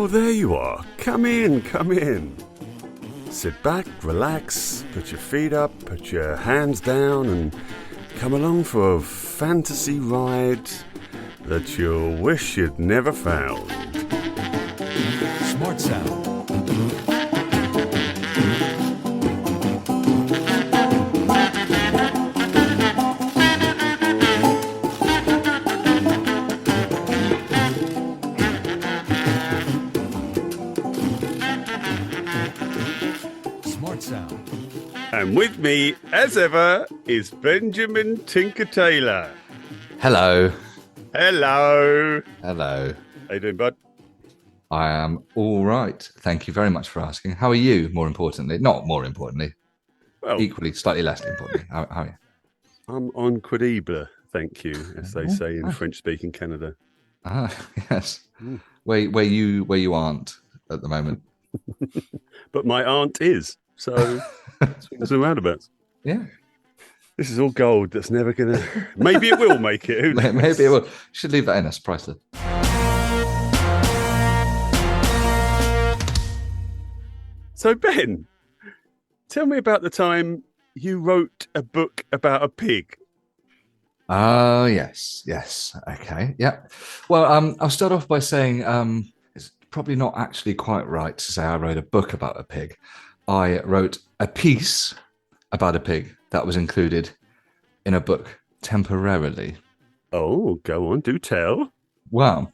Oh, there you are. Come in, come in. Sit back, relax, put your feet up, put your hands down, and come along for a fantasy ride that you'll wish you'd never found. Smart Sound. And with me, as ever, is Benjamin Tinker-Taylor. Hello. Hello. Hello. How you doing, bud? I am all right. Thank you very much for asking. How are you, more importantly? Not more importantly. Well, equally, slightly less importantly. How are you? I'm on credible, thank you, as they say in French-speaking Canada. Ah, yes. Where you aren't at the moment. But my aunt is, so swings and roundabouts. Yeah. This is all gold that's never going to... Maybe it will make it. Who knows? Maybe it will. Should leave that in as priceless. So, Ben, tell me about the time you wrote a book about a pig. Oh, yes. Okay. Yeah. Well, I'll start off by saying it's probably not actually quite right to say I wrote a book about a pig. I wrote a piece about a pig that was included in a book temporarily. Oh, go on, do tell. Well,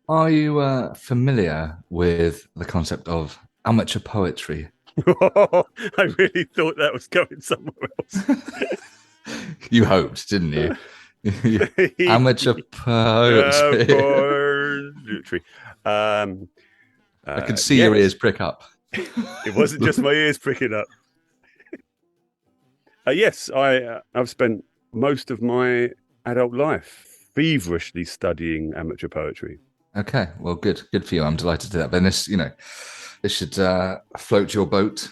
are you familiar with the concept of amateur poetry? I really thought that was going somewhere else. You hoped, didn't you? Amateur poetry. Poetry. I could see your ears prick up. It wasn't just my ears pricking up. Yes, I've spent most of my adult life feverishly studying amateur poetry. Okay, well, good for you. I'm delighted to that. Then this should float your boat,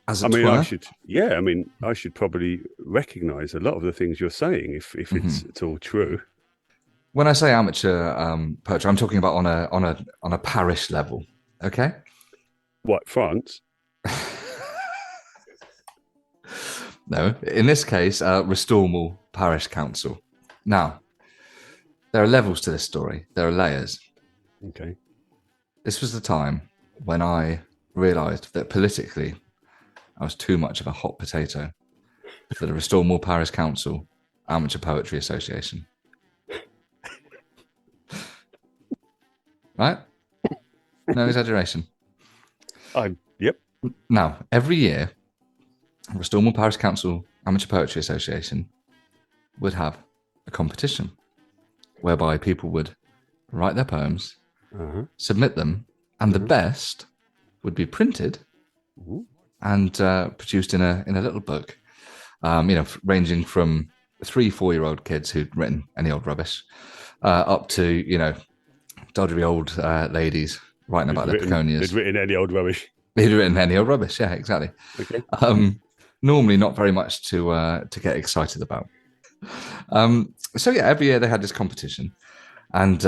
as it were. I should probably recognise a lot of the things you're saying if it's all true. When I say amateur poetry, I'm talking about on a parish level. Okay. What, France? No, in this case, Restormal Parish Council. Now, there are levels to this story. There are layers. Okay. This was the time when I realised that politically I was too much of a hot potato for the Restormal Parish Council Amateur Poetry Association. Right? No exaggeration. Yep. Now, every year, Restormal Parish Council Amateur Poetry Association would have a competition whereby people would write their poems, submit them, and the best would be printed and produced in a little book, ranging from 3-4-year-old kids who'd written any old rubbish up to, doddery old ladies writing about their pecunias. They'd written any old rubbish. They'd written any old rubbish, yeah, exactly. Okay. Normally not very much to get excited about. So yeah, every year they had this competition, and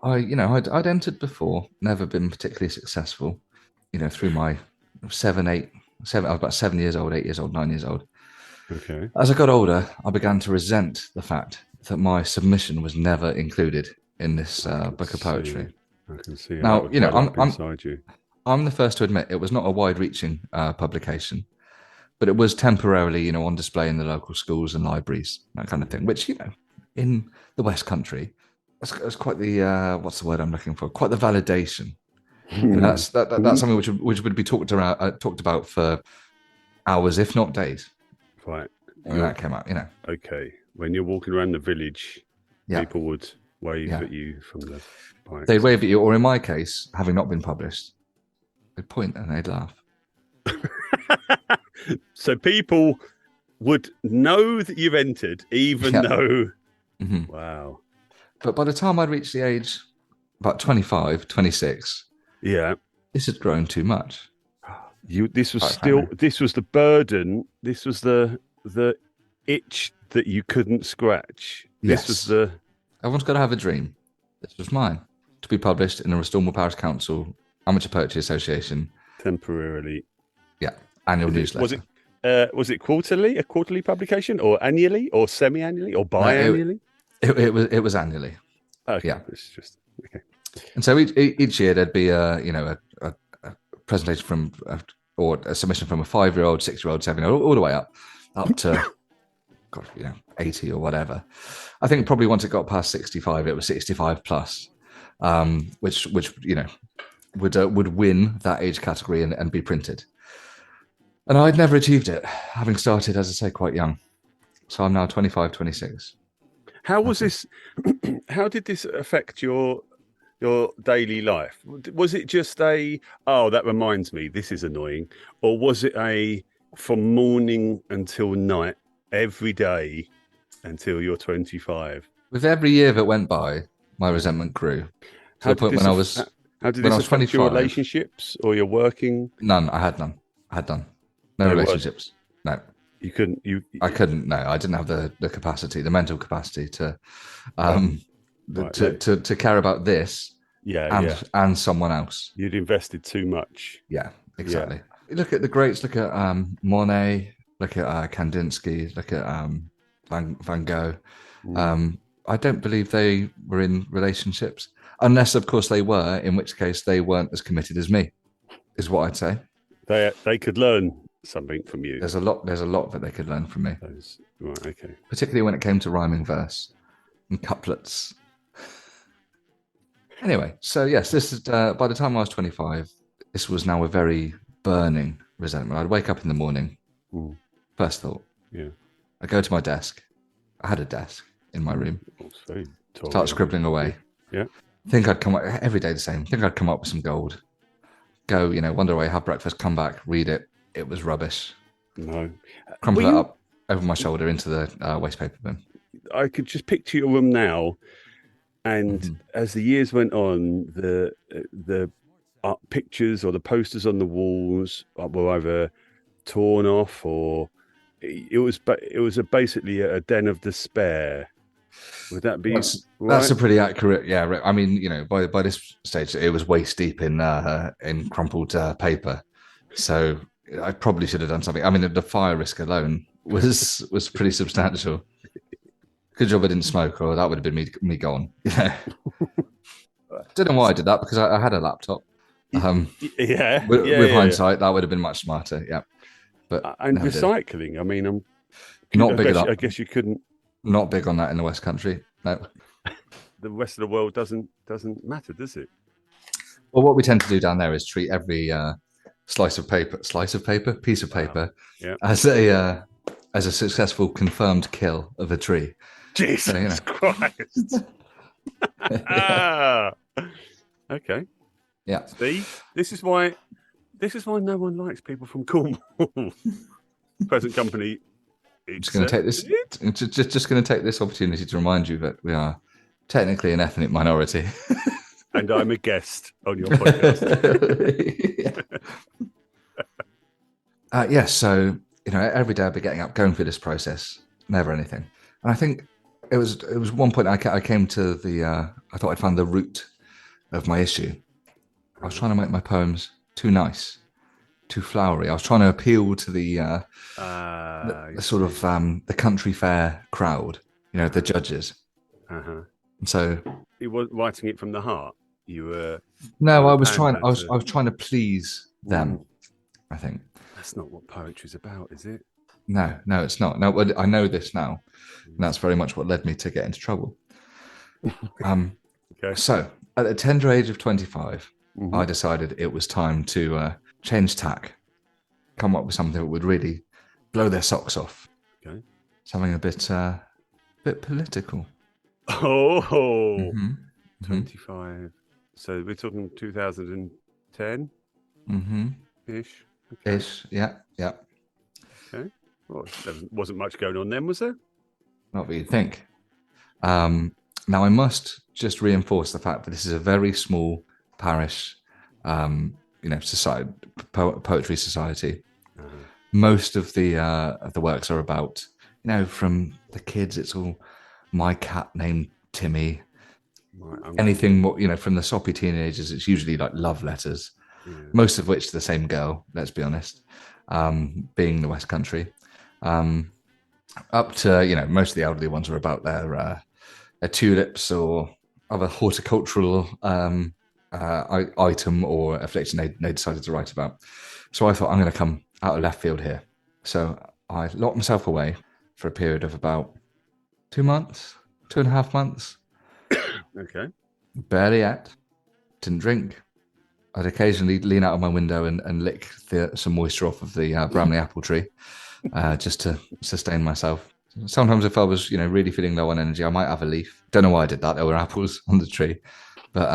I'd entered before, never been particularly successful. Through my 7, 8, 7, I was about 7 years old, 8 years old, 9 years old. Okay. As I got older, I began to resent the fact that my submission was never included in this book of poetry. I can see. Now, I'm the first to admit it was not a wide-reaching publication, but it was temporarily, on display in the local schools and libraries, that kind of thing. Which, in the West Country, that's quite the what's the word I'm looking for? Quite the validation. That's something which would be talked about for hours, if not days. Right. When that came out, Okay. When you're walking around the village, yeah. people would wave at you from the bikes. They'd wave at you, or in my case, having not been published, they'd point and they'd laugh. So people would know that you've entered, even though... Wow. But by the time I'd reached the age, about 25, 26, this had grown too much. This was the burden. This was the itch that you couldn't scratch. Yes. This was Everyone's got to have a dream. This was mine. to be published in the Restormel Parish Council Amateur Poetry Association. Temporarily. Yeah, annual newsletter. Was it a quarterly publication, or annually, or semi-annually, or biannually? It was annually. Okay, yeah. It's just okay. And so each year there'd be a presentation from or a submission from a 5-year-old, 6-year-old, 7-year-old, all the way up to 80 or whatever. I think probably once it got past 65, it was 65 plus, which would win that age category and be printed. And I'd never achieved it, having started, as I say, quite young. So I'm now 25, 26. How was this? How did this affect your daily life? Was it just that reminds me, this is annoying, or was it from morning until night, every day until you're 25? With every year that went by, my resentment grew. To the point when I was How did this affect your relationships or your working? None. I had none. No relationships. No. You couldn't. I couldn't. No, I didn't have the capacity, the mental capacity to care about this. And someone else. You'd invested too much. Yeah, exactly. Yeah. Look at the greats. Look at Monet. Look at Kandinsky. Look at Van Gogh. I don't believe they were in relationships, unless, of course, they were. In which case, they weren't as committed as me. Is what I'd say. They could learn something from you. There's a lot that they could learn from me. Right. Okay. Particularly when it came to rhyming verse and couplets. Anyway, so yes, this is by the time I was 25, this was now a very burning resentment. I'd wake up in the morning. First thought. Yeah. I'd go to my desk. I had a desk in my room. Start scribbling away. Yeah. Think I'd come up every day the same. Think I'd come up with some gold. Go, wander away, have breakfast, come back, read it. It was rubbish. No. Crumple it up over my shoulder into the waste paper bin. I could just picture your room now. And as the years went on, the pictures or the posters on the walls were either torn off, or it was basically a den of despair. Would that be right? That's a pretty accurate? Yeah, I mean, by this stage, it was waist deep in crumpled paper. So I probably should have done something. I mean, the fire risk alone was pretty substantial. Good job I didn't smoke, or that would have been me gone. Don't know why I did that, because I had a laptop. With hindsight, that would have been much smarter. Yeah, but and recycling. I mean, I'm not big. I guess you couldn't. Not big on that in the West Country. No. The rest of the world doesn't matter, does it? Well, what we tend to do down there is treat every piece of paper, as a successful confirmed kill of a tree. Jesus Christ. Okay. Yeah. See, this is why no one likes people from Cornwall. Present company. Just going to take this opportunity to remind you that we are technically an ethnic minority. And I'm a guest on your podcast. Yes. So, every day I'd be getting up, going through this process, never anything. And I think it was one point I came to I thought I'd found the root of my issue. I was trying to make my poems too nice, too flowery. I was trying to appeal to the sort of the country fair crowd, the judges. Uh-huh. And so you weren't writing it from the heart. You were. No, I was trying. I was trying to please them. I think that's not what poetry's about, is it? No, it's not. No, I know this now, and that's very much what led me to get into trouble. Okay. So, at the tender age of 25, I decided it was time to change tack, come up with something that would really blow their socks off. Okay. Something a bit political. Oh, 25. So we're talking 2010 ish. Okay. Ish, yeah. Okay. Well, there wasn't much going on then, was there? Not what you'd think. Now, I must just reinforce the fact that this is a very small parish, society, poetry society. Most of the works are about, from the kids. It's all my cat named Timmy, Right, Anything more, from the soppy teenagers, it's usually like love letters, most of which to the same girl, let's be honest, being the West Country. Up to, most of the elderly ones were about their tulips or other horticultural item or affliction they decided to write about. So I thought, I'm going to come out of left field here. So I locked myself away for a period of about 2 months, 2.5 months. Okay. Barely ate, didn't drink. I'd occasionally lean out of my window and lick some moisture off of the Bramley apple tree just to sustain myself. Sometimes if I was, really feeling low on energy, I might have a leaf. Don't know why I did that. There were apples on the tree. But,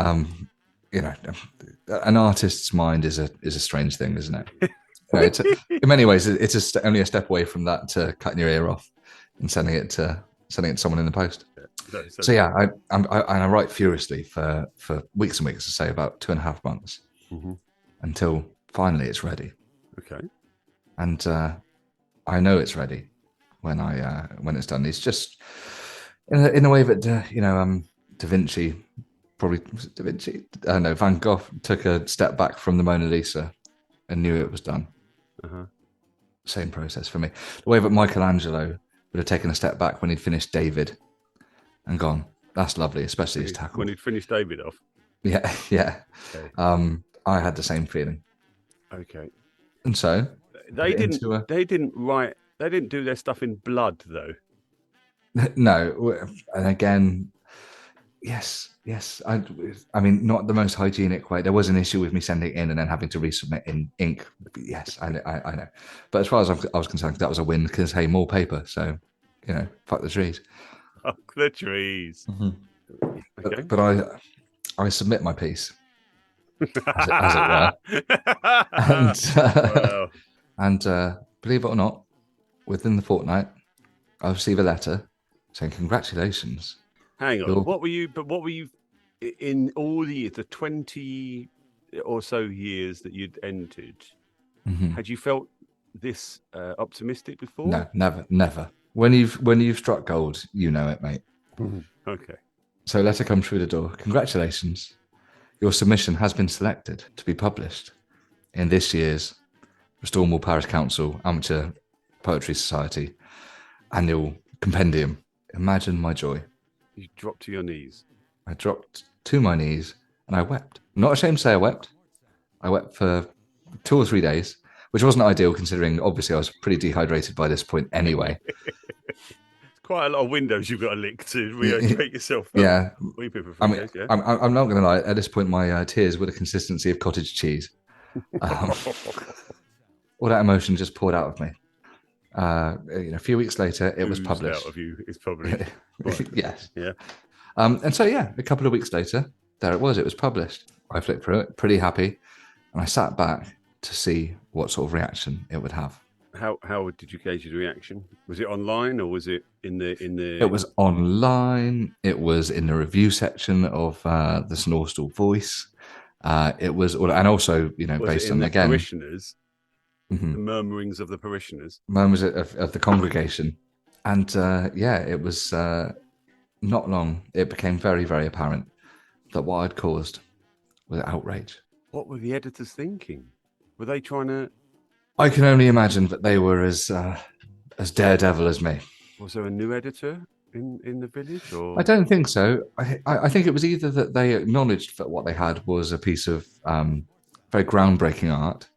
an artist's mind is a strange thing, isn't it? In many ways, it's only a step away from that to cutting your ear off and sending it to someone in the post. So yeah, I write furiously for weeks and weeks, to say about 2.5 months, until finally it's ready. Okay. And I know it's ready when it's done. It's just in a way that Da Vinci, probably Da Vinci, Van Gogh took a step back from the Mona Lisa and knew it was done. Same process for me. The way that Michelangelo would have taken a step back when he'd finished David and gone, that's lovely, especially his tackle. When he'd finished David off? Yeah. Okay. I had the same feeling. Okay. And so they didn't do their stuff in blood, though. No. And again, yes. I mean, not the most hygienic way. There was an issue with me sending it in and then having to resubmit in ink. Yes, I know. But as far as I was concerned, that was a win because, hey, more paper. So, fuck the trees. Fuck the trees. Okay. But I submit my piece, as it were. And believe it or not, within the fortnight, I received a letter saying, congratulations. Hang on. What were you in all the 20 or so years that you'd entered? Had you felt this optimistic before? No, never. When you've struck gold, you know it, mate. Okay. So letter comes through the door. Congratulations. Your submission has been selected to be published in this year's Stormwall Parish Council Amateur Poetry Society annual compendium. Imagine my joy. You dropped to your knees. I dropped to my knees and I wept. I'm not ashamed to say I wept. I wept for 2 or 3 days, which wasn't ideal considering obviously I was pretty dehydrated by this point anyway. Quite a lot of windows you've got to lick to rehydrate yourself. Yeah. I'm not going to lie. At this point, my tears were the consistency of cottage cheese. All that emotion just poured out of me. A few weeks later, it was published. Out of you is probably yes. Yeah. And so a couple of weeks later, there it was. It was published. I flipped through it, pretty happy, and I sat back to see what sort of reaction it would have. How did you gauge the reaction? Was it online or was it in the? It was online. It was in the review section of the Snorstall Voice. It was, and also based on again parishioners, the murmurings of the parishioners, murmurs of the congregation, and it was not long. It became very, very apparent that what I'd caused was outrage. What were the editors thinking? Were they trying to? I can only imagine that they were as daredevil as me. Was there a new editor in the village? Or? I don't think so. I think it was either that they acknowledged that what they had was a piece of very groundbreaking art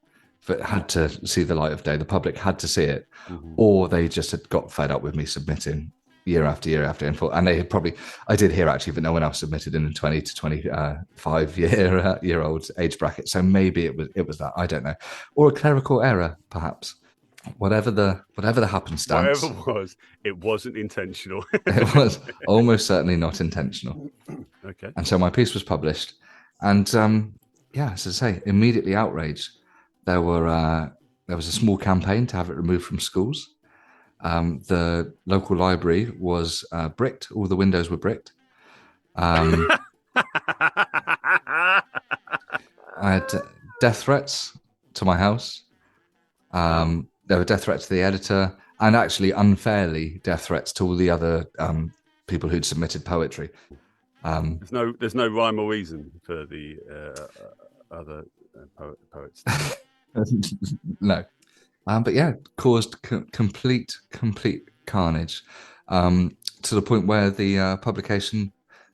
that had to see the light of day. The public had to see it, or they just had got fed up with me submitting year after year after year. And they had probably, I did hear actually that no one else submitted in the 20 to 25 year old age bracket. So maybe it was that, I don't know, or a clerical error, perhaps. Whatever the happenstance. Whatever it wasn't intentional. It was almost certainly not intentional. Okay. And so my piece was published, and as I say, immediately outraged. There was a small campaign to have it removed from schools. The local library was bricked. All the windows were bricked. I had death threats to my house. There were death threats to the editor, and actually unfairly death threats to all the other people who'd submitted poetry. There's no rhyme or reason for the other poets. No. But yeah, caused complete carnage, to the point where the publication,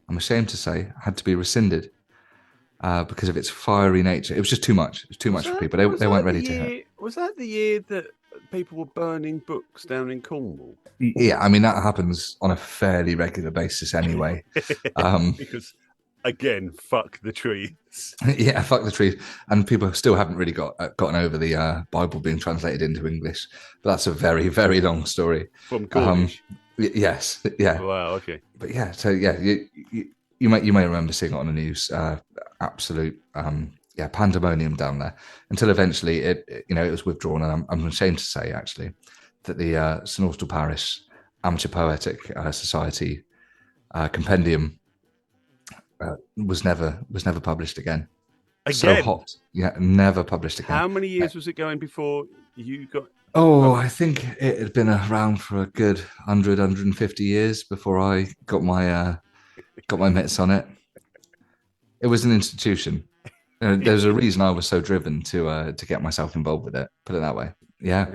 I'm ashamed to say, had to be rescinded because of its fiery nature. It was just too much. It was too much for people. They weren't ready to hear. Was that the year that people were burning books down in Cornwall? Yeah, I mean, that happens on a fairly regular basis anyway. Because, again, fuck the trees. Yeah, fuck the trees. And people still haven't really gotten over the Bible being translated into English. But that's a very, very long story. From Cornish? Yes, yeah. Wow, okay. But yeah, so yeah, you may remember seeing it on the news. Absolute pandemonium down there, until eventually it was withdrawn. And I'm ashamed to say actually that the St Austell Parish Amateur Poetic Society compendium was never published again. So hot, yeah, never published again. How many years was it going before you got? Oh, I think it had been around for a good 150 years before I got my mitts on it. It was an institution. There's a reason I was so driven to get myself involved with it. Put it that way. Yeah,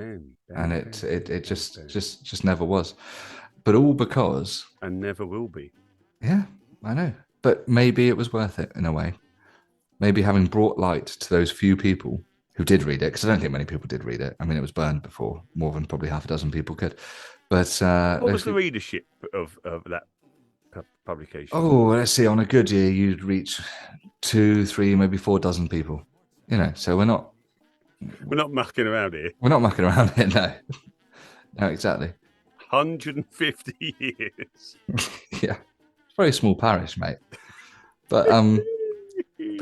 and it just never was. But all because, and never will be. Yeah, I know. But maybe it was worth it in a way. Maybe having brought light to those few people who did read it, because I don't think many people did read it. I mean, it was burned before more than probably half a dozen people could. But what was the readership of that publication? Oh, let's see. On a good year, you'd reach 2, 3, maybe 4 dozen people. So we're not mucking around here. We're not mucking around here. No, exactly. 150 years. Yeah, it's a very small parish, mate. But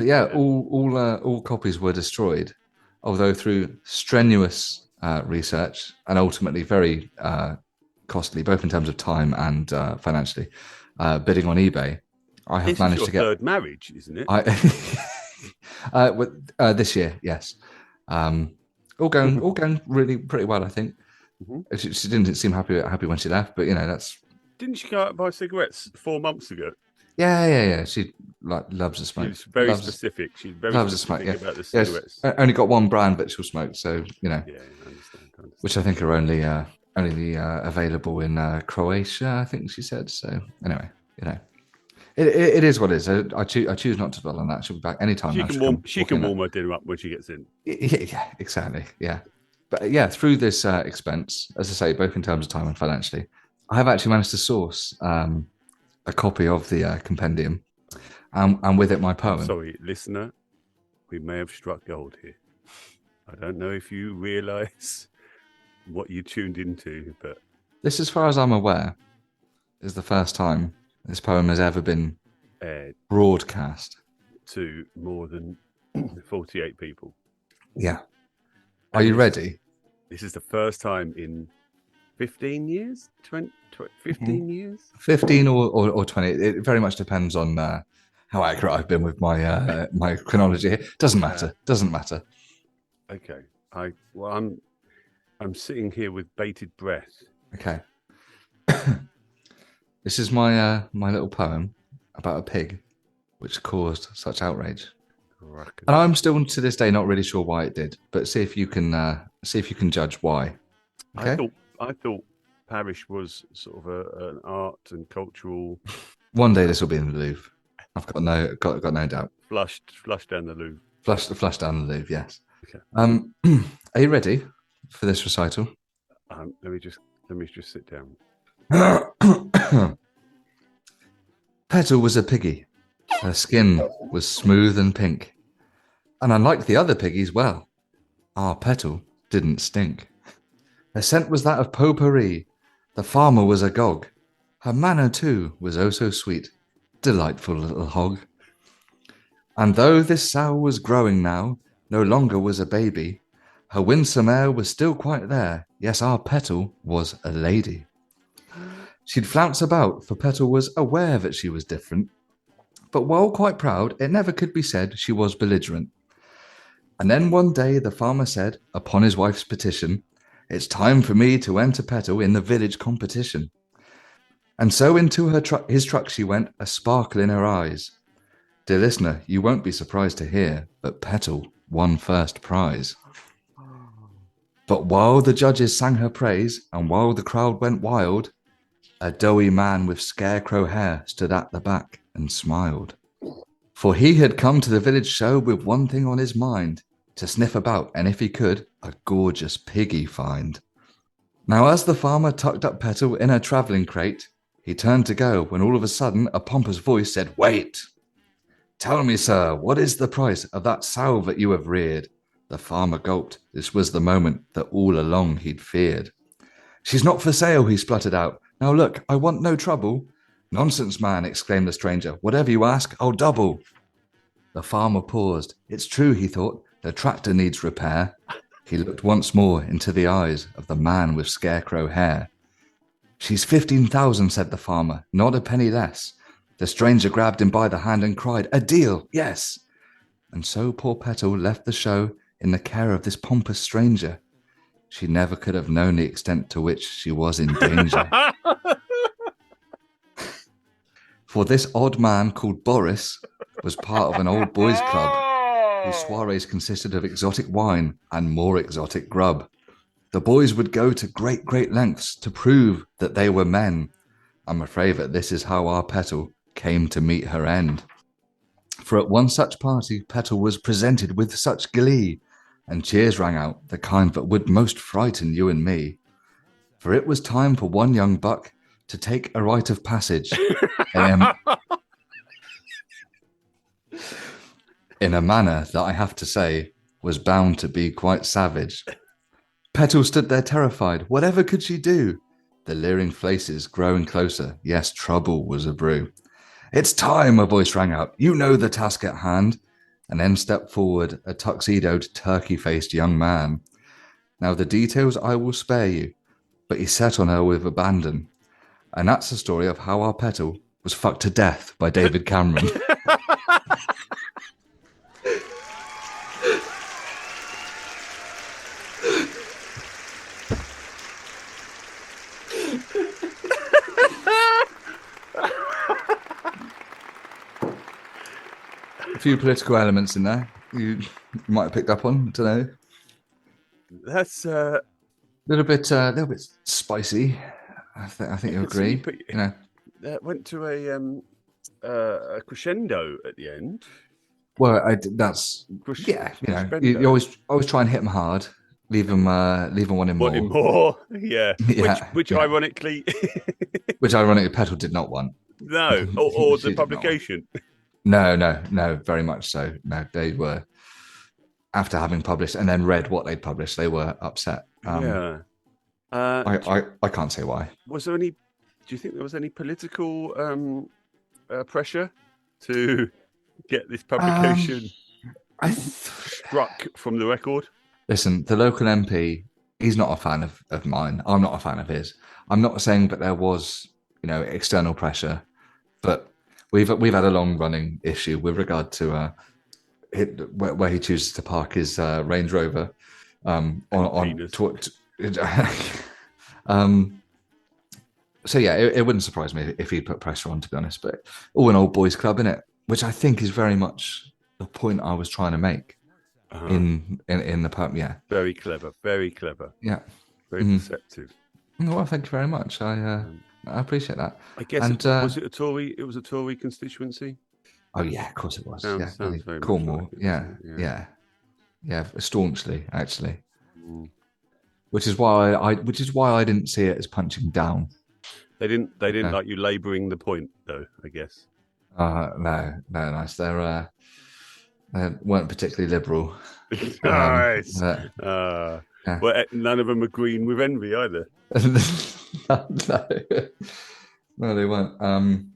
yeah, all copies were destroyed. Although through strenuous research and ultimately very costly, both in terms of time and financially, bidding on eBay, I have managed to get third marriage, isn't it? This year, yes. All going really pretty well, I think. Mm-hmm. She didn't seem happy when she left, but that's. Didn't she go out and buy cigarettes 4 months ago? Yeah. She loves the smoke. She's very specific. She's very specific about the cigarettes. Yes, only got one brand that she'll smoke, so Yeah, I understand. Which I think are only available in Croatia, I think she said. So anyway, it is what it is. I choose not to dwell on that. She'll be back anytime. She can warm her dinner up when she gets in. Yeah, exactly. Yeah, but yeah, through this expense, as I say, both in terms of time and financially, I have actually managed to source a copy of the compendium, and with it my poem. Sorry, listener, we may have struck gold here. I don't know if you realise what you tuned into, but this, as far as I'm aware, is the first time this poem has ever been broadcast to more than 48 people. Yeah. Are you ready? This is the first time in 15 years? 15 years? 15 or 20. It very much depends on how accurate I've been with my my chronology here. Doesn't matter. Okay. I'm sitting here with bated breath. Okay. This is my my little poem about a pig which caused such outrage. And I'm still to this day not really sure why it did, but see if you can judge why. Okay? I thought parish was sort of an art and cultural. One day this will be in the Louvre. I've got no doubt. Flushed down the Louvre. Flushed down the Louvre. Yes. Okay. Are you ready for this recital? Let me just sit down. Petal was a piggy. Her skin was smooth and pink. And unlike the other piggies, well, our Petal didn't stink. Her scent was that of potpourri. The farmer was agog. Her manner, too, was oh so sweet. Delightful little hog. And though this sow was growing now, no longer was a baby, her winsome air was still quite there. Yes, our Petal was a lady. She'd flounce about, for Petal was aware that she was different. But while quite proud, it never could be said she was belligerent. And then one day the farmer said, upon his wife's petition, "It's time for me to enter Petal in the village competition." And so into his truck she went, a sparkle in her eyes. Dear listener, you won't be surprised to hear that Petal won first prize. But while the judges sang her praise, and while the crowd went wild, a doughy man with scarecrow hair stood at the back and smiled. For he had come to the village show with one thing on his mind, to sniff about, and if he could, a gorgeous piggy find. Now as the farmer tucked up Petal in her travelling crate, he turned to go, when all of a sudden a pompous voice said, "Wait! Tell me, sir, what is the price of that sow that you have reared?" The farmer gulped. This was the moment that all along he'd feared. "She's not for sale," he spluttered out. "Now look, I want no trouble." "Nonsense, man," exclaimed the stranger. "Whatever you ask, I'll double." The farmer paused. It's true, he thought, the tractor needs repair. He looked once more into the eyes of the man with scarecrow hair. "She's 15,000, said the farmer, not a penny less." The stranger grabbed him by the hand and cried, "A deal, yes." And so poor Petal left the show in the care of this pompous stranger. She never could have known the extent to which she was in danger. For this odd man called Boris was part of an old boys' club whose soirees consisted of exotic wine and more exotic grub. The boys would go to great lengths to prove that they were men. I'm afraid that this is how our Petal came to meet her end. For at one such party, Petal was presented with such glee, and cheers rang out, the kind that would most frighten you and me. For it was time for one young buck to take a rite of passage in a manner that I have to say was bound to be quite savage. Petal stood there terrified. Whatever could she do? The leering faces growing closer. Yes, trouble was a brew. "It's time," a voice rang out. "You know the task at hand." And then stepped forward a tuxedoed, turkey-faced young man. Now the details I will spare you, but he set on her with abandon. And that's the story of how our Petal was fucked to death by David Cameron. A few political elements in there you might have picked up on. I don't know. That's a little bit spicy. I think you agree. But, you know, that went to a crescendo at the end. Well, that's yeah. You know, you always try and hit them hard. Leave them wanting more. Wanting more, yeah. Yeah. Which ironically, Petal did not want. No, or the publication. No, very much so. No, they were, after having published and then read what they'd published, they were upset. Yeah. I can't say why. Was there any? Do you think there was any political pressure to get this publication struck from the record? Listen, the local MP, he's not a fan of mine. I'm not a fan of his. I'm not saying that there was, external pressure, but we've had a long running issue with regard to where he chooses to park his Range Rover so yeah, it wouldn't surprise me if he put pressure on, to be honest. But an old boys club, innit? Which I think is very much the point I was trying to make in the poem. Yeah, very clever. Yeah, very perceptive. Well, thank you very much. I appreciate that. I guess was it a Tory? It was a Tory constituency. Oh yeah, of course it was. Sounds very Cornwall. Like Yeah, staunchly actually. Which is why I didn't see it as punching down. They didn't like you labouring the point, though, I guess. No, nice. They weren't particularly liberal. Nice. Yeah. Well, none of them are green with envy either. No, they weren't.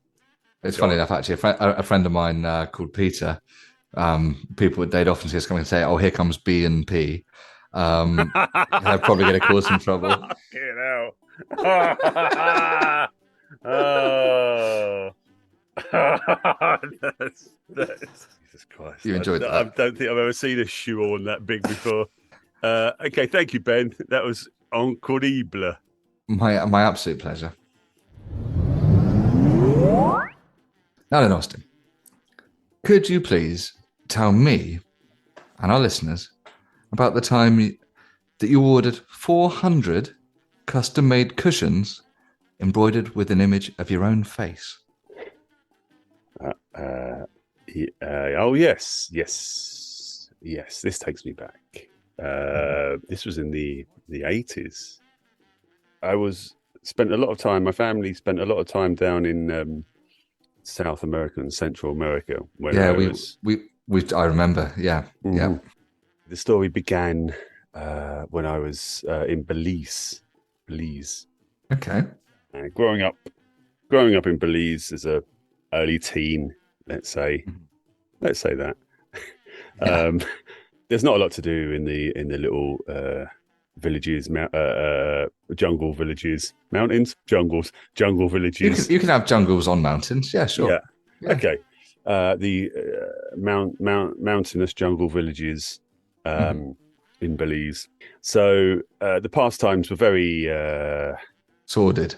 It's funny enough, actually. A friend of mine called Peter. They'd often see us come and say, "Oh, here comes B and P." They're probably going to cause some trouble. Jesus Christ! You enjoyed that? I don't think I've ever seen a shoe on that big before. Okay, thank you, Ben. That was incroyable. My absolute pleasure. Alan Austen, could you please tell me and our listeners about the time that you ordered 400 custom-made cushions embroidered with an image of your own face? Oh yes. This takes me back. This was in the 80s. Spent a lot of time. My family spent a lot of time down in South America and Central America when Yeah, I was. I remember. Yeah, yeah. The story began when I was in Belize. Okay. Growing up in Belize as a early teen, let's say that. Yeah. There's not a lot to do in the little villages, jungle villages, mountains, jungle villages. You can have jungles on mountains. Yeah, sure. Yeah. Yeah. Okay. The mountainous jungle villages in Belize. So the pastimes were very Sordid.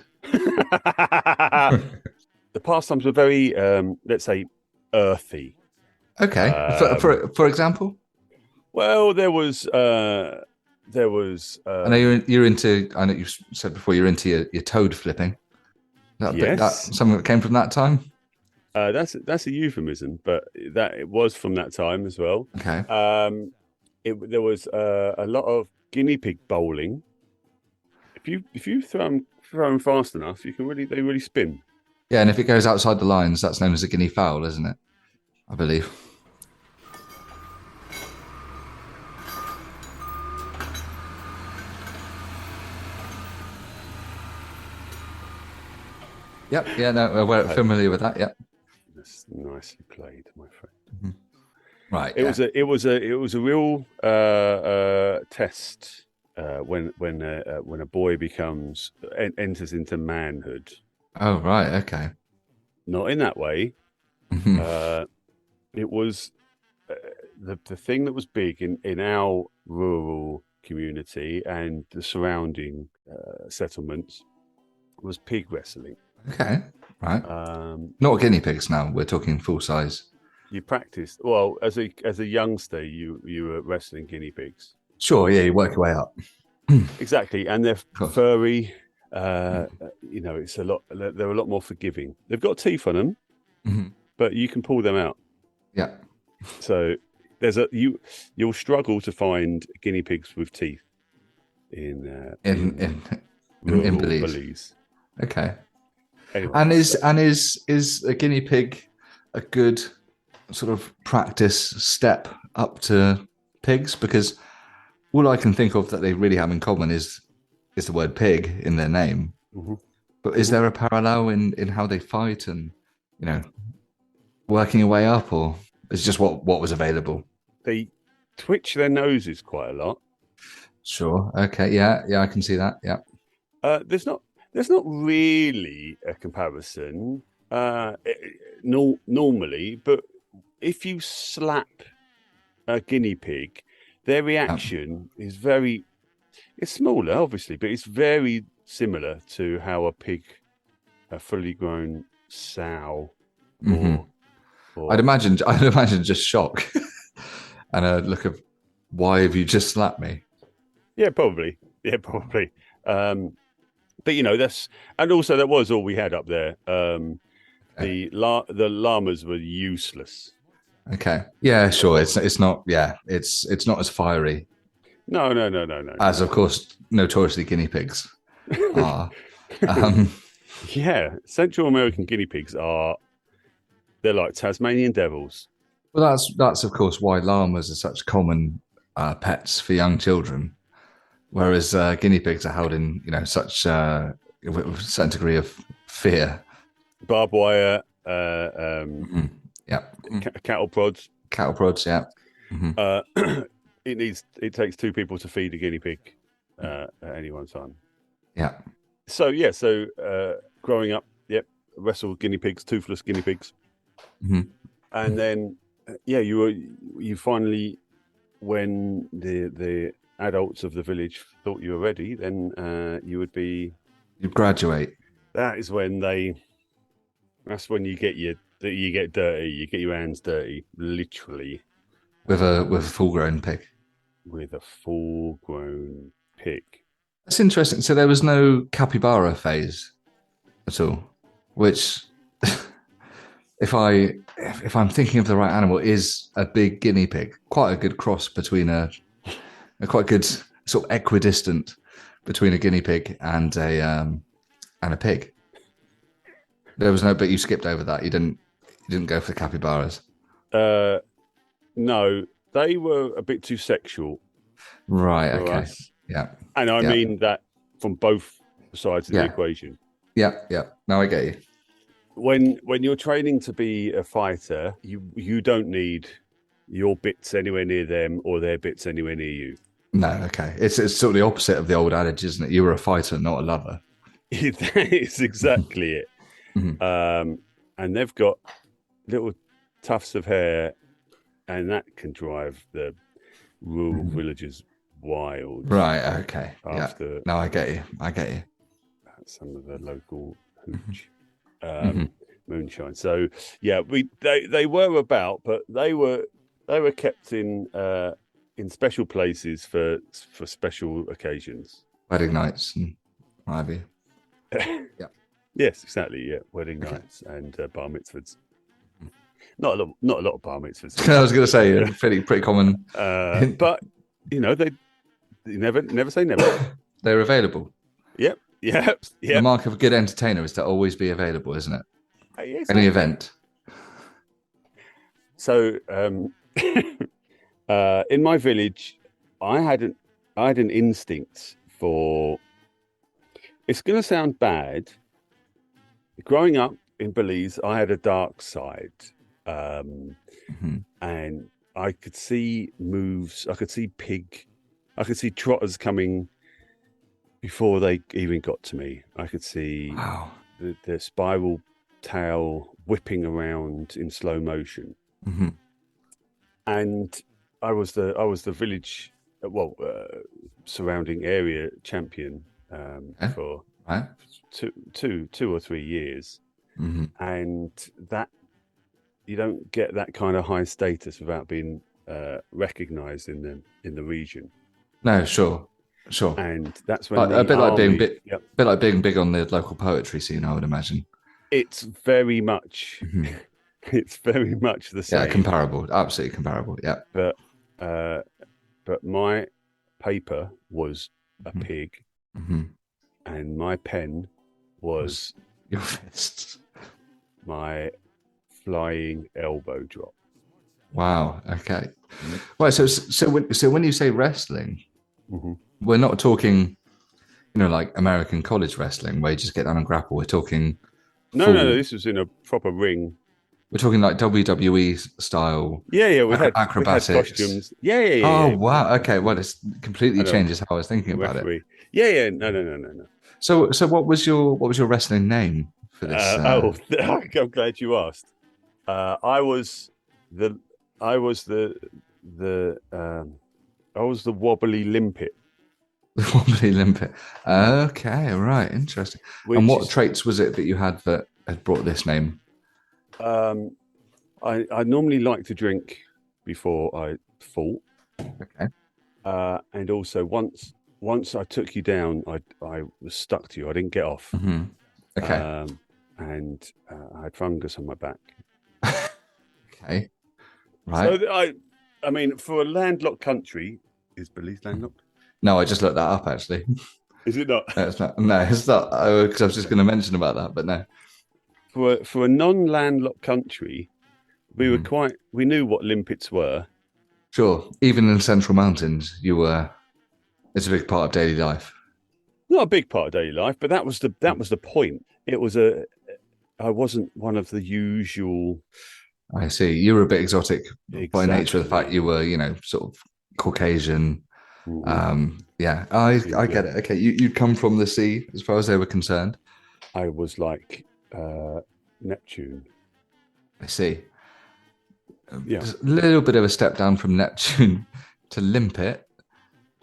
the pastimes were very let's say earthy. Okay. For example, Well, there was. I know you're into. I know you said before you're into your toad flipping. That something that came from that time. That's a euphemism, but it was from that time as well. Okay. There was a lot of guinea pig bowling. If you throw them fast enough, they really spin. Yeah, and if it goes outside the lines, that's known as a guinea fowl, isn't it? I believe. Yep. Yeah. No, we're familiar with that. Yep. That's nicely played, my friend. Mm-hmm. Right. It was a real test when a boy enters into manhood. Oh right. Okay. Not in that way. Mm-hmm. It was the thing that was big in our rural community and the surrounding settlements was pig wrestling. Okay, right. Not guinea pigs now. We're talking full size. You practiced well as a youngster. You were wrestling guinea pigs. Sure. Yeah, you work your way up. Exactly, and they're furry. It's a lot. They're a lot more forgiving. They've got teeth on them, but you can pull them out. Yeah. So you'll struggle to find guinea pigs with teeth in Belize. Okay. Anyway, and is a guinea pig a good sort of practice step up to pigs? Because all I can think of that they really have in common is the word pig in their name. Mm-hmm. But is there a parallel in how they fight and working your way up, or it's just what was available? They twitch their noses quite a lot. Sure. Okay. Yeah. I can see that. Yeah. There's not really a comparison normally, but if you slap a guinea pig, their reaction is it's smaller, obviously, but it's very similar to how a fully grown sow or I'd imagine just shock and a look of, why have you just slapped me? Yeah, probably. But and also that was all we had up there. The llamas were useless. Okay. Yeah, sure. It's not. Yeah, it's not as fiery. No. As of course, notoriously guinea pigs are. Yeah, Central American guinea pigs they're like Tasmanian devils. Well, that's of course why llamas are such common pets for young children. Whereas guinea pigs are held in, such a certain degree of fear. Barbed wire, yeah, cattle prods. Cattle prods, yeah. Mm-hmm. It takes two people to feed a guinea pig at any one time. Yeah. So growing up, wrestled guinea pigs, toothless guinea pigs, and then you finally, when the adults of the village thought you were ready, then you graduate. That's when you get the that you get dirty. You get your hands dirty, literally, with a full-grown pig. with a full-grown pig. That's interesting. So there was no capybara phase at all, which, if I'm thinking of the right animal, is a big guinea pig. Quite a good cross between a quite good sort of equidistant between a guinea pig and a pig. There was no, but you skipped over that. You didn't go for the capybaras. No, they were a bit too sexual. Right. for Okay. us. Yeah. And I mean that from both sides of the equation. Yeah. Yeah. Now I get you. When you're training to be a fighter, you don't need your bits anywhere near them or their bits anywhere near you. No. Okay. It's sort of the opposite of the old adage, isn't it? You were a fighter, not a lover. That is exactly it. Mhm. And they've got little tufts of hair, and that can drive the rural villagers wild. Right. Okay. After No, I get you. I get you. some of the local hooch, moonshine. So yeah, they were about, but they were kept in special places for special occasions. Wedding nights and what have you. Yeah. Yes, exactly. Yeah, wedding nights and bar mitzvahs. Not a lot of bar mitzvahs. I was going to say pretty common, but you know they never say never. They're available. Yep. The mark of a good entertainer is to always be available, isn't it? Yes, Any event. So, in my village, I had an instinct for. It's going to sound bad. Growing up in Belize, I had a dark side, and I could see moves. I could see trotters coming before they even got to me. I could see the spiral tail whipping around in slow motion, and I was the village, surrounding area champion for two or 3 years, and that you don't get that kind of high status without being recognised in the region. No, sure. And that's when a bit like being big on the local poetry scene, I would imagine. It's very much, it's very much the same. Yeah, comparable, absolutely comparable. Yeah, but my paper was a pig, and my pen was your fists. My flying elbow drop. Wow. Okay. Right. So when you say wrestling, we're not talking, like American college wrestling where you just get down and grapple. We're talking. No. This was in a proper ring. We're talking like WWE style. Yeah. We had acrobatics. We had costumes. Yeah. Oh wow. Okay. Well, it completely changes how I was thinking about it. Yeah. No. So what was your wrestling name for this? I'm glad you asked. I was the wobbly limpet. The wobbly limpet. Okay, right, interesting. And what traits was it that you had that had brought this name? I normally like to drink before I fought. Okay. And also once I took you down, I was stuck to you. I didn't get off. Okay. And I had fungus on my back. Okay. Right. So I mean, for a landlocked country, is Belize landlocked? No, I just looked that up actually. Is it not? No, it's not. No, it's not. Because I was just going to mention about that, but no. For a non-landlocked country, we knew what limpets were. Sure. Even in Central Mountains, it's a big part of daily life. Not a big part of daily life, but that was the point. It was I wasn't one of the usual. I see. You were a bit exotic by nature of the fact you were, sort of Caucasian. Yeah, I get it. Okay, you'd come from the sea as far as they were concerned. I was like Neptune. I see. Yeah. Just a little bit of a step down from Neptune to Limpet,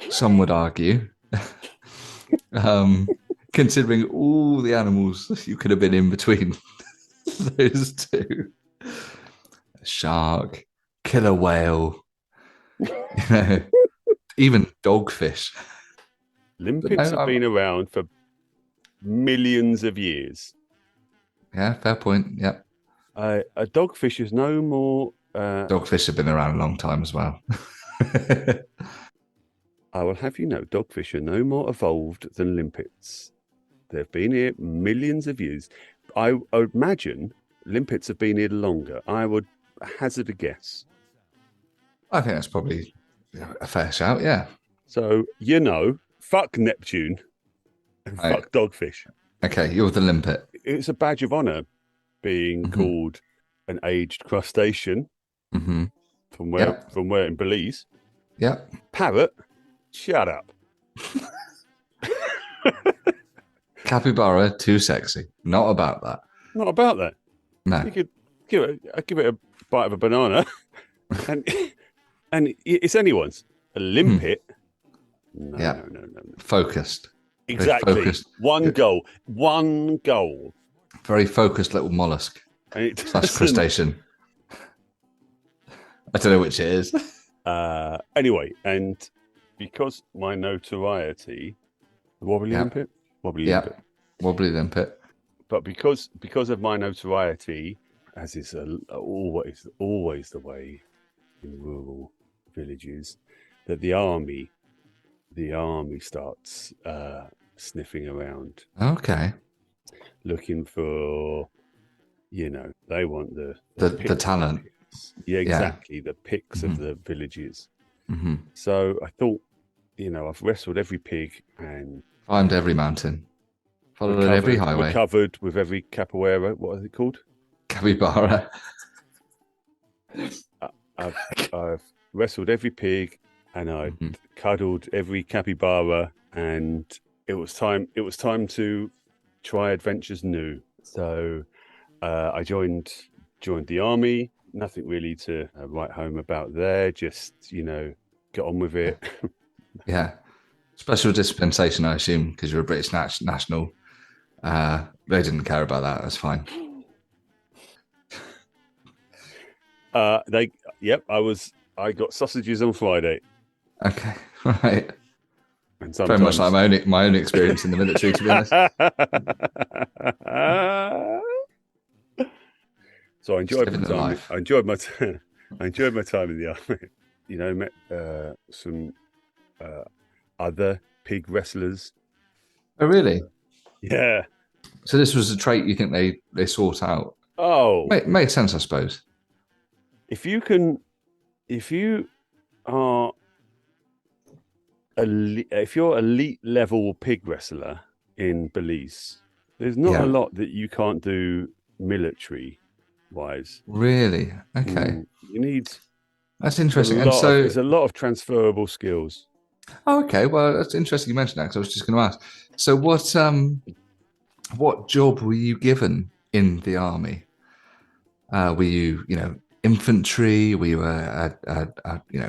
some would argue. Considering all the animals you could have been in between those two. shark, killer whale, you know, even dogfish. But Limpets have been around for millions of years. Yeah, fair point. Yep. A dogfish is no more. Dogfish have been around a long time as well. I will have you know, dogfish are no more evolved than limpets. They've been here millions of years. I would imagine limpets have been here longer. I would hazard a guess. I think that's probably a fair shout, yeah. So, fuck Neptune and fuck dogfish. Okay, you're the limpet. It's a badge of honor being called an aged crustacean from where in Belize. Yep. Parrot, shut up. Capybara, too sexy. Not about that. Not about that. No. You could give it a bite of a banana, and it's anyone's. A limpet. No. Focused. Exactly. Focused. One goal. Very focused little mollusk. Slash crustacean. I don't know which it is. Anyway, and because my notoriety, wobbly limpet. Wobbly limpet. But because of my notoriety, as is always the way in rural villages, that the army starts sniffing around. Okay. Looking for, they want the talent. Yeah, exactly. The pics of the villages. Mm-hmm. So I thought, I've wrestled every pig and climbed every mountain, followed every highway, recovered with every capoeira. What is it called? Capybara. I've wrestled every pig and I cuddled every capybara, and it was time to try adventures new. So I joined the army. Nothing really to write home about there. Just get on with it. Yeah, special dispensation, I assume, because you're a British national. They didn't care about that. That's fine. I got sausages on Friday. Okay, right. And very much like my own experience in the military, to be honest. So I enjoyed my time. I enjoyed my time in the army. Met some other pig wrestlers. Oh, really? Yeah. So this was a trait you think they sought out? Oh, made sense, I suppose. If you are if you're elite level pig wrestler in Belize, there's not a lot that you can't do military wise. Really? Okay. You need. That's interesting. There's a lot of transferable skills. Oh, okay. Well, that's interesting you mentioned that, because I was just going to ask. So what job were you given in the army? Were you, infantry? Were you a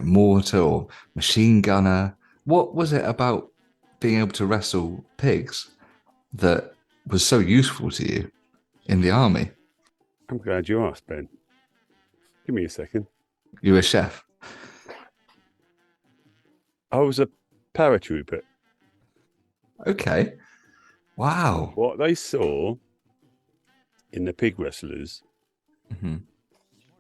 mortar or machine gunner? What was it about being able to wrestle pigs that was so useful to you in the army? I'm glad you asked, Ben. Give me a second. You were a chef? I was a paratrooper. Okay. Wow. What they saw in the pig wrestlers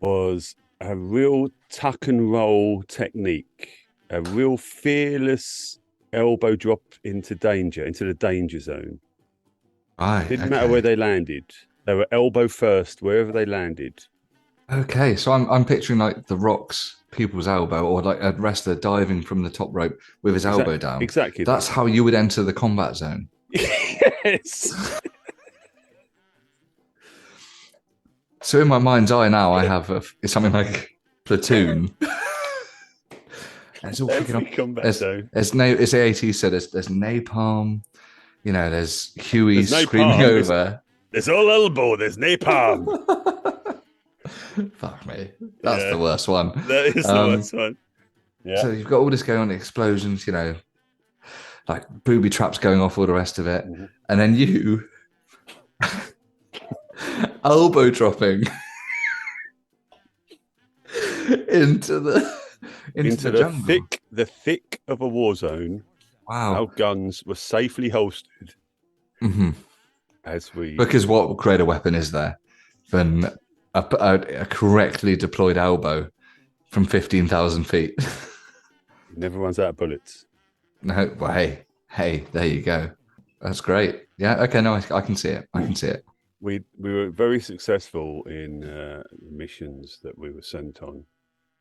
was a real tuck and roll technique, a real fearless elbow drop into the danger zone. Right. It didn't matter where they landed. They were elbow first wherever they landed. Okay, so I'm picturing like The Rock's people's elbow, or like a wrestler diving from the top rope with his elbow down. Exactly. That's how you would enter the combat zone. Yes. So in my mind's eye now, I have something like Platoon. It's all Every combat zone. As AT said, there's napalm. There's Huey there's screaming napalm. over. There's all elbow. There's napalm. Fuck me. That's the worst one. That is the worst one. Yeah. So you've got all this going on, explosions, like booby traps going off, all the rest of it. Mm-hmm. And then you elbow dropping into the into the jungle. thick of a war zone. Wow. Our guns were safely holstered hmm as we. Because what greater weapon is there than a correctly deployed elbow from 15,000 feet? It never runs out of bullets. No, well, hey, there you go. That's great. Yeah, okay, no, I can see it. I can see it. We were very successful in missions that we were sent on.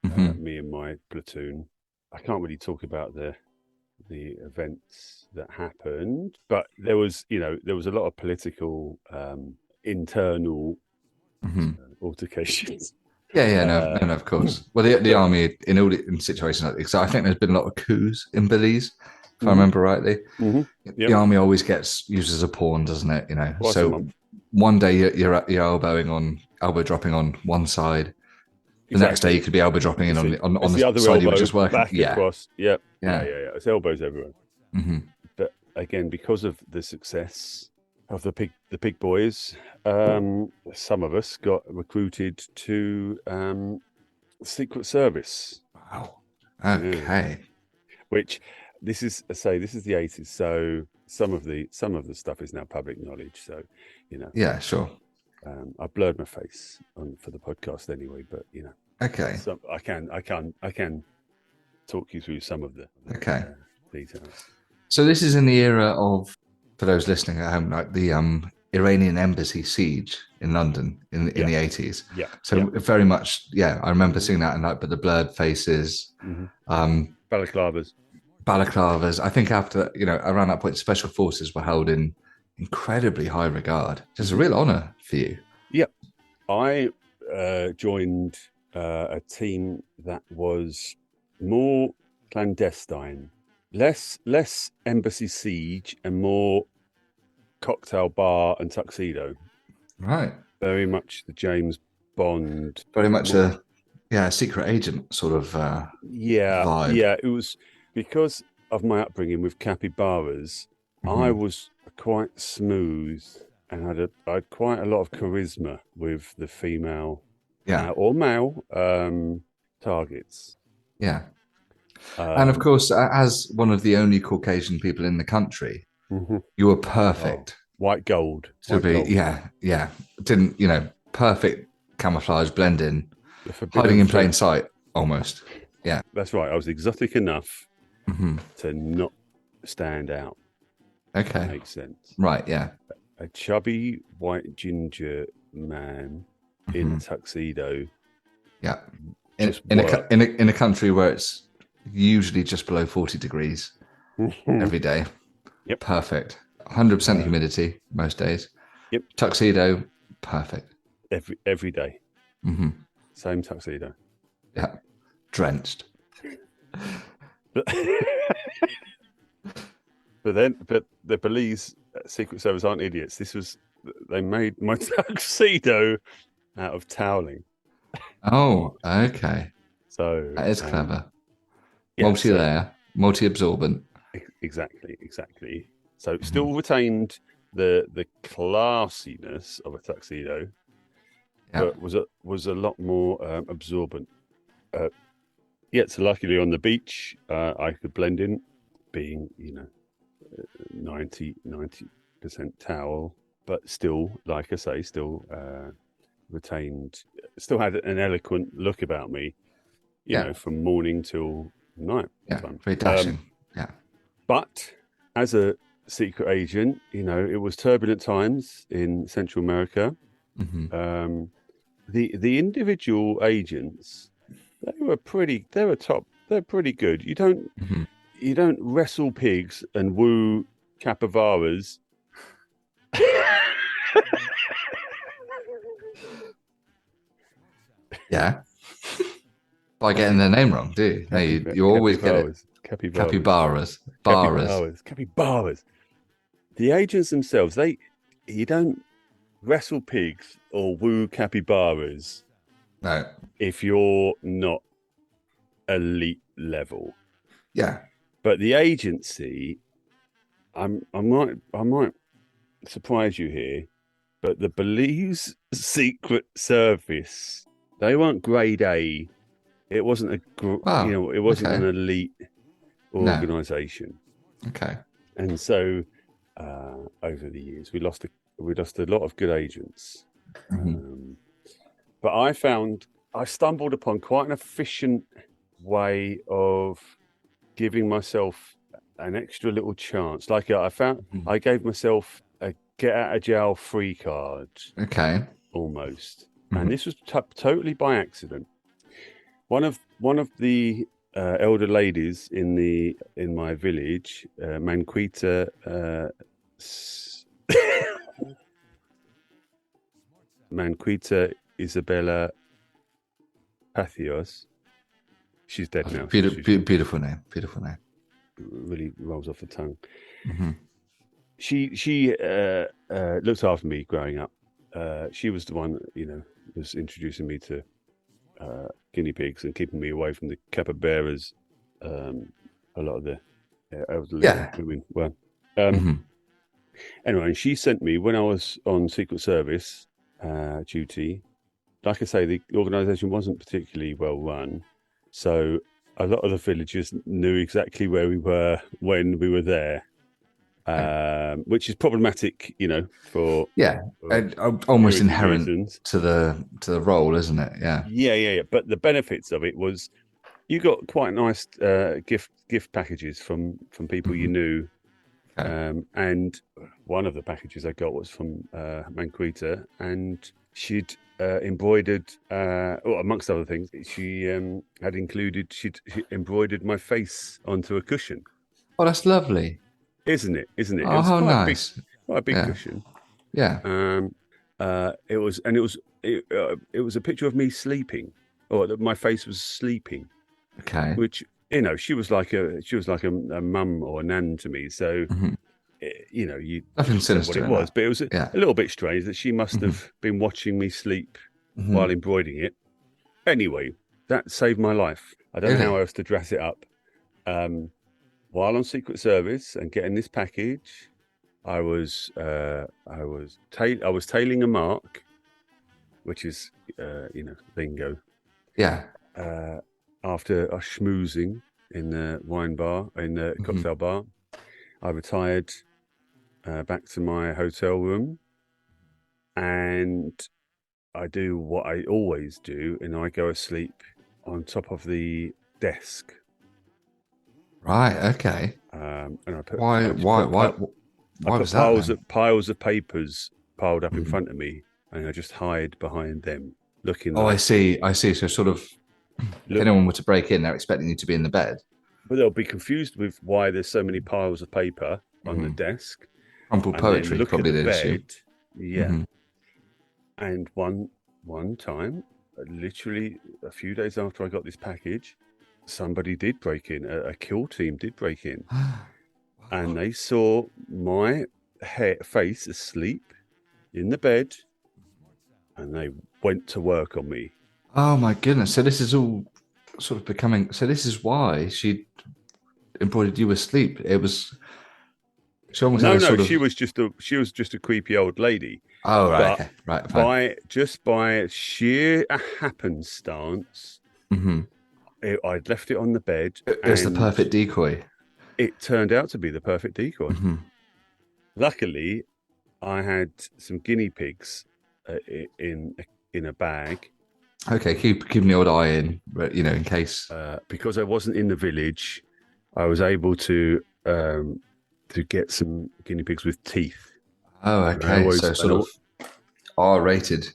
Me and my platoon. I can't really talk about the events that happened, but there was a lot of political internal altercations. Yeah, no, of course. Well, the army in situations like this, so I think there's been a lot of coups in Belize, if I remember rightly. Yep. The army always gets used as a pawn, doesn't it? Twice a month. One day you're elbow dropping on one side. The next day you could be elbow dropping in on the other side elbow, you were just working. Back across. Yeah. It's elbows everywhere. But again, because of the success of the big boys, some of us got recruited to Secret Service. Wow. Okay. Which this is the 80s, so some of the stuff is now public knowledge. So, Yeah, sure. I blurred my face for the podcast anyway, but Okay. so I can talk you through some of the details. So this is in the era of, for those listening at home, like the Iranian embassy siege in London in the 80s. Yeah. So very much, I remember seeing that, and but the blurred faces, balaclavas. I think after around that point, special forces were held in incredibly high regard. Just a real honor for you. Yep. I joined a team that was more clandestine, less embassy siege and more cocktail bar and tuxedo. Right. Very much the James Bond. Very much a secret agent sort of vibe. Yeah. It was because of my upbringing with capybaras. I was quite smooth and I had quite a lot of charisma with the female or male targets. Yeah. And of course, as one of the only Caucasian people in the country, you were perfect. White gold. Didn't, perfect camouflage, blend in, hiding in plain sight, almost. Yeah. That's right. I was exotic enough to not stand out. Okay. That makes sense. Right, yeah. A chubby white ginger man in a tuxedo. Yeah. In a country where it's usually just below 40 degrees every day. Yep. Perfect. 100% humidity most days. Yep. Tuxedo, perfect. Every day. Same tuxedo. Yeah. Drenched. But the Belize Secret Service aren't idiots. They made my tuxedo out of toweling. Oh, okay. So that is clever. Multi-layer, multi-absorbent. Exactly. So still retained the classiness of a tuxedo, but was a lot more absorbent. So luckily on the beach, I could blend in, being 90% towel, but still, like I say, still had an eloquent look about me, from morning till night. Yeah, very dashing. But as a secret agent, it was turbulent times in Central America. The individual agents, they're pretty good. You don't wrestle pigs and woo capybaras. Yeah. By getting their name wrong, do you? No, you always get it. Capybaras. The agents themselves, you don't wrestle pigs or woo capybaras. No. If you're not elite level. Yeah. But the agency, I might surprise you here, but the Belize Secret Service, they weren't grade A It wasn't Wow. it wasn't an Okay. elite No. organization. Okay. And so over the years, we lost a lot of good agents. Mhm. But I stumbled upon quite an efficient way of giving myself an extra little chance. Like Mhm. I gave myself a get out of jail free card Okay. almost, and Mhm. this was totally by accident. One of the elder ladies in my village, Manquita Manquita Isabella Pathios. She's dead now, so Beautiful, beautiful name. Beautiful name. really rolls off the tongue. Hmm. She looked after me growing up. She was the one, was introducing me to guinea pigs and keeping me away from the capybaras. A lot of the elderly Yeah. women were. Um, Hmm. anyway, and she sent me when I was on Secret Service duty. Like I say, the organisation wasn't particularly well run, so a lot of the villagers knew exactly where we were when we were there, which is problematic, Yeah. for Almost security inherent reasons. to the role, isn't it? Yeah. Yeah. But the benefits of it was you got quite nice gift packages from people you Hmm. knew. Okay. And one of the packages I got was from Manquita, and she'd embroidered, well, amongst other things, she'd embroidered my face onto a cushion, Oh, that's lovely. isn't it? Isn't it? It Oh, was how nice. quite a big Yeah. cushion. Yeah. Um, it was a picture of me sleeping, or that my face was sleeping, Okay. which she was like a mum or a nan to me, so Hmm. you Nothing just said what sinister it in was, that. but it was a Yeah. little bit strange that she must Hmm. have been watching me sleep while Hmm. embroidering it. Anyway, that saved my life. I don't know how Really? else to dress it up. Um, while on Secret Service and getting this package, I was tailing a mark, which is lingo. Yeah. Uh, After a schmoozing in the Hmm. cocktail bar, I retired back to my hotel room, and I do what I always do, and I go asleep on top of the desk. Right. Okay. And Why? I just Why? put Why? I Why put was that then? piles of papers piled up in Mhm. front of me, and I just hide behind them, looking Oh, I like see. I see. So, sort of, if look. anyone were to break in, they're expecting you to be in the bed. But they'll be confused with why there's so many piles of paper on the Hmm. desk, Crumpled and then poetry, look at probably the they'd assume. bed. Yeah, Hmm. and one time, literally a few days after I got this package, somebody did break in. A kill team did break in, and they saw my face asleep in the bed, and they went to work on me. Oh my goodness! So this is all sort of becoming. So this is why she embroidered you asleep. It was she almost had No, a no, sort of. she was just a creepy old lady, Oh right, but okay, right, fine. by sheer happenstance, Hmm. I'd left it on the bed, It was the and perfect decoy. it turned out to be the perfect decoy. Hmm. Luckily, I had some guinea pigs in a bag, Okay, keeping the old eye in, but in case. because I wasn't in the village. I was able to get some guinea pigs with teeth, Oh, and okay. So sort of R-rated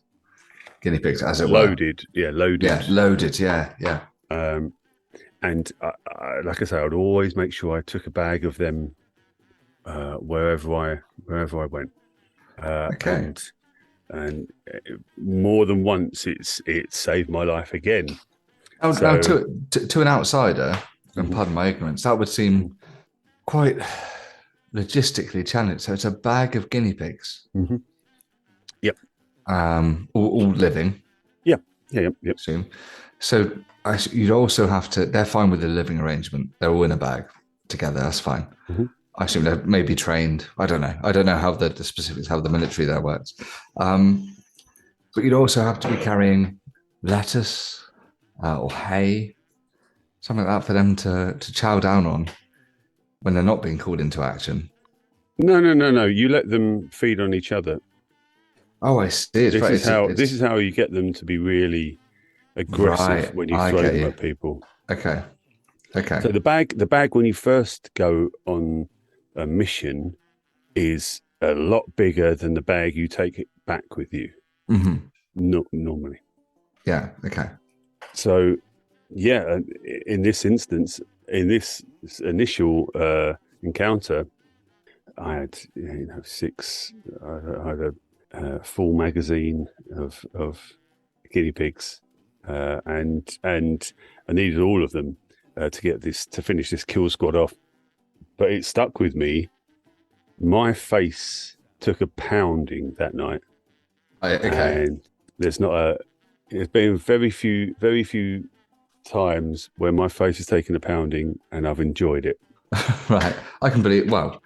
guinea pigs, as it were. loaded, yeah, Yeah, loaded. loaded. Yeah, yeah. Um, and like I say, I'd always make sure I took a bag of them wherever I went, uh, Okay. and and more than once it saved my life again. Now So to an outsider, and mhm, pardon my ignorance, that would seem quite logistically challenged. So it's a bag of guinea pigs, mhm. Yep, all living, yeah, yeah, I assume. So you'd also have to. They're fine with the living arrangement. They're all in a bag together. That's fine. mhm. I assume they may be trained. I don't know. I don't know how the specifics, how the military there works. But you'd also have to be carrying lettuce, or hay, something like that for them to chow down on when they're not being called into action. No. You let them feed on each other. Oh, I see. It's This right. is how this It's is how you get them to be really aggressive right. when you I throw get them you. at people. Okay. Okay. So the bag when you first go on a mission is a lot bigger than the bag you take it back with you. Hmm. Not normally. Yeah. Okay. So, yeah, in this instance, in this initial encounter, I had six. I had a full magazine of guinea pigs, and I needed all of them to finish this kill squad off. But it stuck with me. My face took a pounding that night, Okay. and there's not a. There's been very few times where my face has taken a pounding, and I've enjoyed it. Right. I can believe. Well,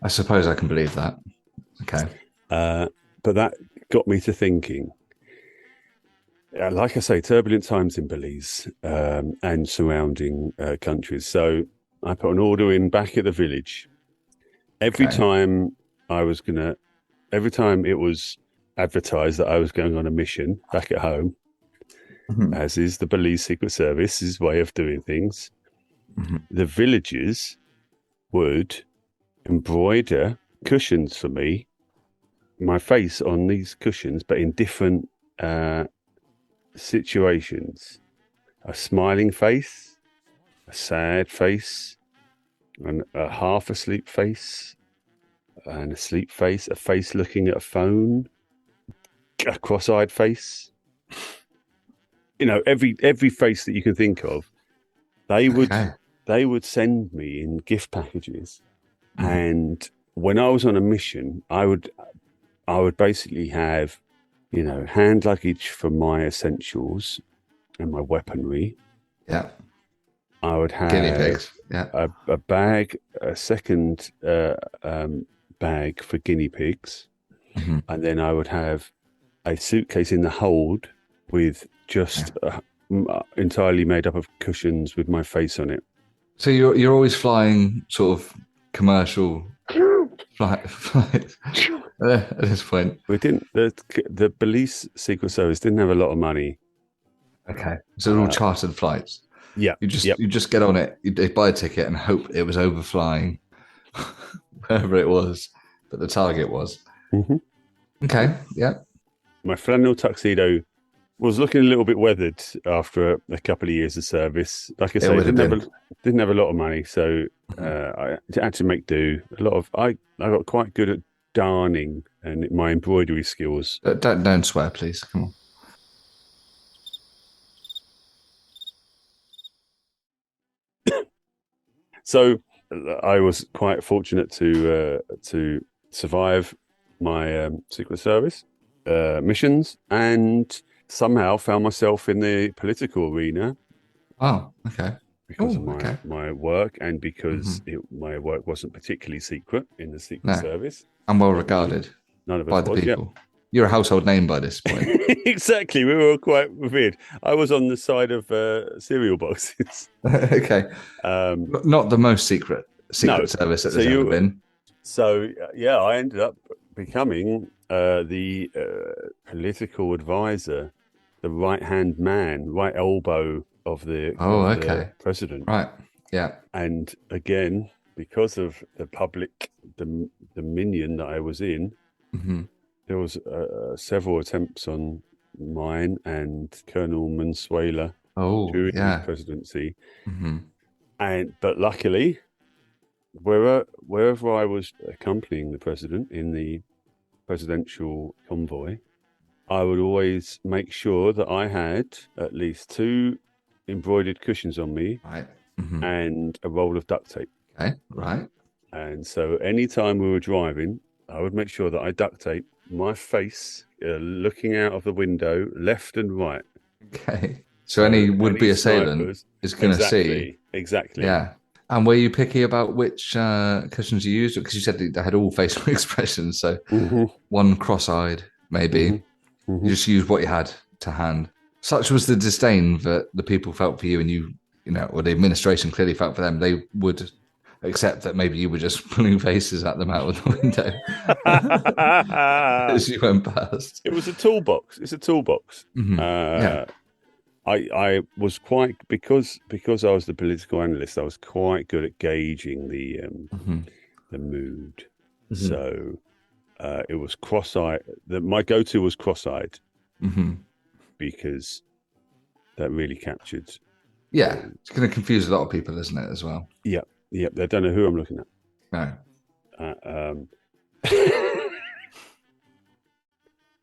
I suppose I can believe that. Okay. But that got me to thinking. Like I say, turbulent times in Belize and surrounding countries. So I put an order in back at the village. Every Okay. time every time it was advertised that I was going on a mission back at home, Mhm. as is the Belize Secret Service's way of doing things, Mhm. the villagers would embroider cushions for me, my face on these cushions, but in different situations. A smiling face, a sad face, and a half asleep face, and a sleep face, a face looking at a phone, a cross-eyed face. Every face that you can think of. They would Okay. they would send me in gift packages, Mhm. and when I was on a mission, I would basically have, hand luggage for my essentials and my weaponry. Yeah. I would Guinea have pigs. Yeah. a bag, a second bag for guinea pigs, Mhm. and then I would have a suitcase in the hold with Yeah. just entirely made up of cushions with my face on it. So you're always flying sort of commercial flights at this point. We didn't. The police Secret Service didn't have a lot of money. Okay. So they're all chartered flights. Yeah, You just yep. you just get on it, they buy a ticket and hope it was overflying wherever it was that the target was. Hmm. Okay. Yeah. My flannel tuxedo was looking a little bit weathered after a couple of years of service. Like I It say, would have been. didn't have a lot of money, so Mhm. I had to make do. I got quite good at darning and my embroidery skills. Don't swear, please. Come on. So I was quite fortunate to survive my Secret Service missions, and somehow found myself in the political arena Oh, okay. because of Oh, my okay. my work, and because Hmm. my work wasn't particularly secret in the Secret No, Service. I'm well None of, regarded none of by us the was. Yep. people. You're a household name by this point. Exactly. We were all quite revered. I was on the side of cereal boxes. Okay. um, Not the most secret no. service that So there's ever you been. So yeah, I ended up becoming the political advisor, the right-hand man, right elbow of the Oh, of the okay. president. Right. Yeah. And again, because of the public dominion that I was in, Hmm. there was several attempts on mine and Colonel Mansuela Oh, during his yeah. presidency. Hmm. But luckily, wherever I was accompanying the president in the presidential convoy, I would always make sure that I had at least two embroidered cushions on me Right. Hmm. and a roll of duct tape. Okay. Right. And so anytime we were driving, I would make sure that I duct tape my face looking out of the window left and right. Okay. So So any any would-be assailant snipers, is going to see. exactly. Yeah. And were you picky about which cushions you used? Because you said they had all facial expressions. So Hmm. one cross-eyed, maybe. Hmm. You Hmm. just used what you had to hand. Such was the disdain that the people felt for you, and you know, or the administration clearly felt for them. They would accept that maybe you were just pulling faces at them out of the window as you went past. It was a toolbox. It's a toolbox. Yeah. I was quite because I was the political analyst. I was quite good at gauging the mood. So it was cross-eyed. My go-to was cross-eyed because that really captured. Yeah, it's going to confuse a lot of people, isn't it? As well. Yeah, they don't know who I'm looking at. No.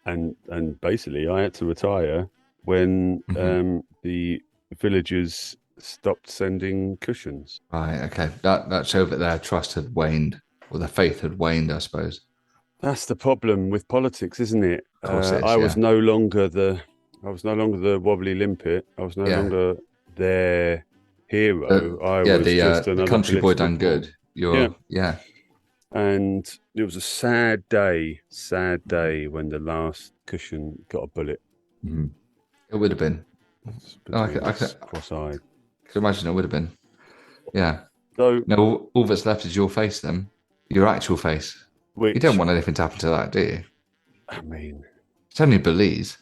And basically, I had to retire when the villagers stopped sending cushions. Right. Okay. That showed that their trust had waned, or their faith had waned, I suppose. That's the problem with politics, isn't it? Of course it is, I was no longer the wobbly limpet. I was no longer their hero. I was just another the country boy done political good. Yeah. And it was a sad day when the last cushion got a bullet. It would have been. I could cross-eyed. Could imagine it would have been. Yeah. So no, all that's left is your face then. Your actual face. You don't want anything to happen to that, do you? I mean, it's only Belize.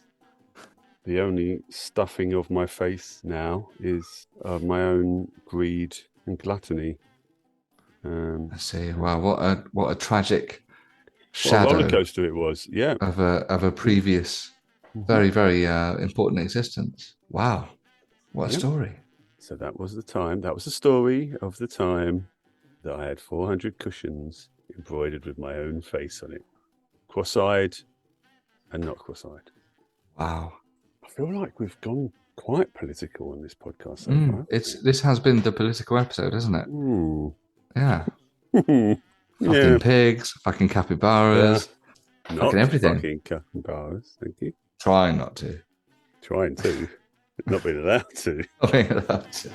The only stuffing of my face now is of my own greed and gluttony. I see. Wow, what a tragic shadow roller coaster it was. Yeah, of a previous very, very important existence. Wow, what a story. So that was the time. That was the story of the time that I had 400 cushions embroidered with my own face on it, cross-eyed and not cross-eyed. Wow. I feel like we've gone quite political on this podcast so far. This has been the political episode, hasn't it? Yeah. Fucking pigs, fucking capybaras, fucking everything. Fucking capybaras, thank you. Trying not to. Trying to. Not being allowed to. Not being allowed to.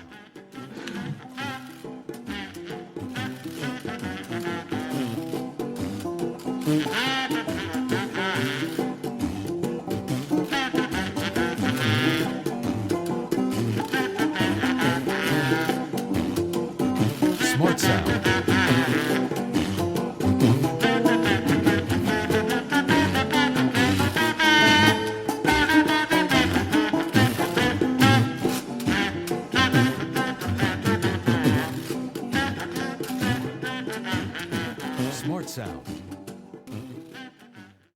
Smart sound. Smart sound.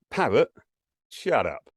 Parrot, shut up.